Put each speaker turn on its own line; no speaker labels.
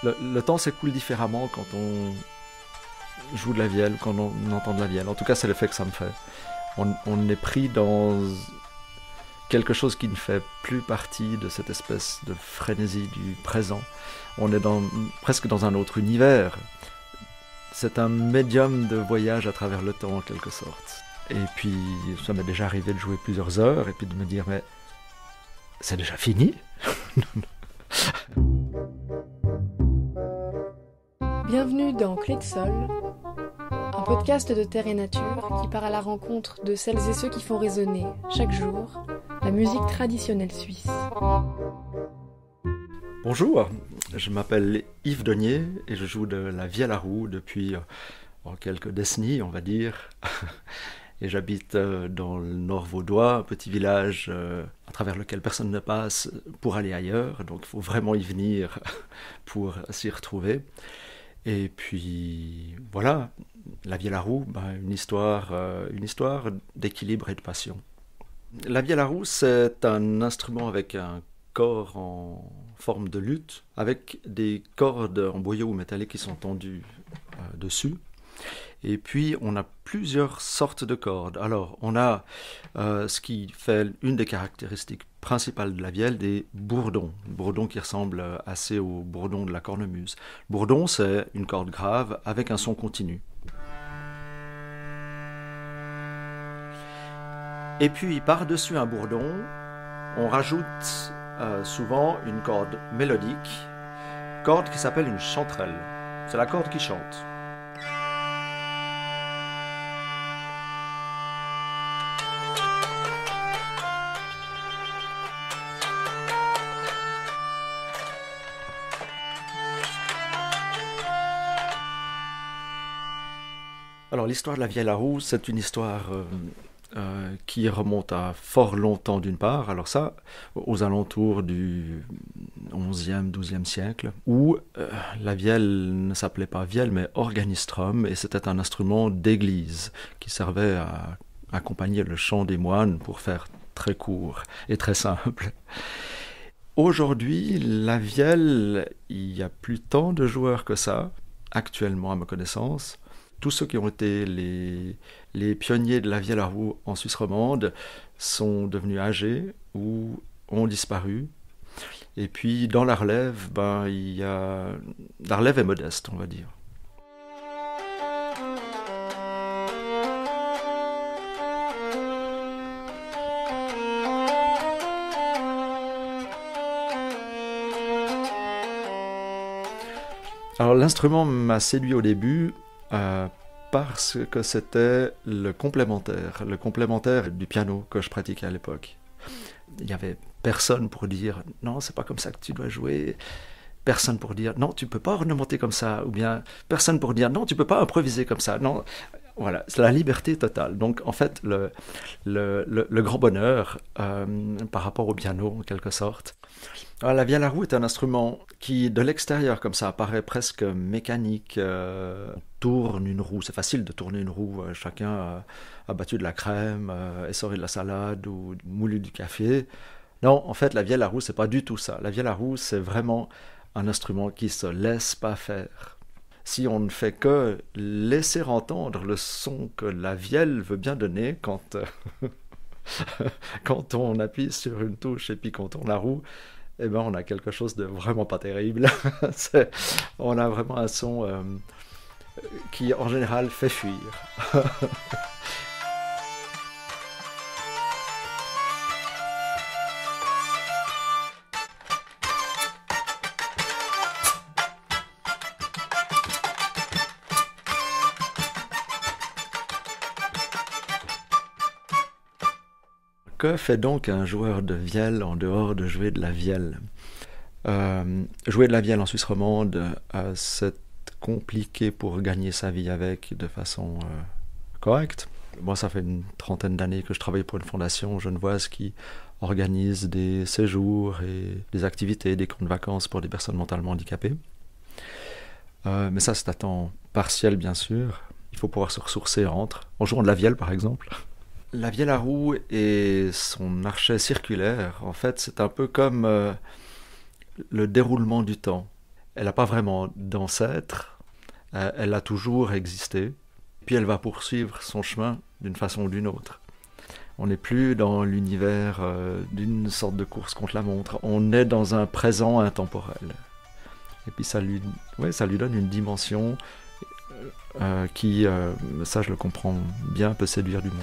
Le temps s'écoule différemment quand on joue de la vielle, quand on entend de la vielle. En tout cas, c'est l'effet que ça me fait. On est pris dans quelque chose qui ne fait plus partie de cette espèce de frénésie du présent. On est presque dans un autre univers. C'est un médium de voyage à travers le temps, en quelque sorte. Et puis, ça m'est déjà arrivé de jouer plusieurs heures et puis de me dire, mais c'est déjà fini?
Bienvenue dans Clé de Sol, un podcast de terre et nature qui part à la rencontre de celles et ceux qui font résonner, chaque jour, la musique traditionnelle suisse.
Bonjour, je m'appelle Yves Denier et je joue de la vielle à roue depuis quelques décennies, on va dire. Et j'habite dans le nord vaudois, un petit village à travers lequel personne ne passe pour aller ailleurs. Donc il faut vraiment y venir pour s'y retrouver. Et puis voilà, la vielle à roue, une histoire d'équilibre et de passion. La vielle à roue, c'est un instrument avec un corps en forme de luth, avec des cordes en boyau métallique qui sont tendues dessus. Et puis, on a plusieurs sortes de cordes. Alors, on a ce qui fait une des caractéristiques principales de la vielle, des bourdons. Bourdons qui ressemblent assez au bourdon de la cornemuse. Bourdon, c'est une corde grave avec un son continu. Et puis, par-dessus un bourdon, on rajoute souvent une corde mélodique, corde qui s'appelle une chanterelle. C'est la corde qui chante. Alors l'histoire de la vielle à roue, c'est une histoire qui remonte à fort longtemps d'une part, alors ça, aux alentours du 11e, 12e siècle, où la vielle ne s'appelait pas vielle, mais organistrum, et c'était un instrument d'église qui servait à accompagner le chant des moines, pour faire très court et très simple. Aujourd'hui, la vielle, il n'y a plus tant de joueurs que ça, actuellement à ma connaissance. Tous ceux qui ont été les pionniers de la vielle à roue en Suisse romande sont devenus âgés ou ont disparu. Et puis dans la relève, la relève est modeste, on va dire. Alors l'instrument m'a séduit au début parce que c'était le complémentaire du piano que je pratiquais à l'époque. Il n'y avait personne pour dire « non, c'est pas comme ça que tu dois jouer », personne pour dire « non, tu peux pas ornementer comme ça », ou bien personne pour dire « non, tu peux pas improviser comme ça ». Non, voilà, c'est la liberté totale. Donc en fait, le grand bonheur par rapport au piano, en quelque sorte. Alors, la vielle à roue est un instrument qui, de l'extérieur, comme ça, apparaît presque mécanique. On tourne une roue, c'est facile de tourner une roue. Chacun a battu de la crème, essoré de la salade ou moulu du café. Non, en fait, la vielle à roue, c'est pas du tout ça. La vielle à roue, c'est vraiment un instrument qui se laisse pas faire. Si on ne fait que laisser entendre le son que la vielle veut bien donner quand on appuie sur une touche et puis qu'on tourne la roue, eh ben, on a quelque chose de vraiment pas terrible. On a vraiment un son qui, en général, fait fuir. Que fait donc un joueur de vielle en dehors de jouer de la vielle? Jouer de la vielle en Suisse romande, c'est compliqué pour gagner sa vie avec de façon correcte. Moi, ça fait une trentaine d'années que je travaille pour une fondation genevoise qui organise des séjours et des activités, des camps de vacances pour des personnes mentalement handicapées. Mais ça, c'est à temps partiel, bien sûr. Il faut pouvoir se ressourcer en jouant de la vielle, par exemple. La vielle à roue et son archet circulaire, en fait, c'est un peu comme le déroulement du temps. Elle n'a pas vraiment d'ancêtre, elle a toujours existé, puis elle va poursuivre son chemin d'une façon ou d'une autre. On n'est plus dans l'univers d'une sorte de course contre la montre, on est dans un présent intemporel. Et puis ça lui donne une dimension qui, ça je le comprends bien, peut séduire du monde.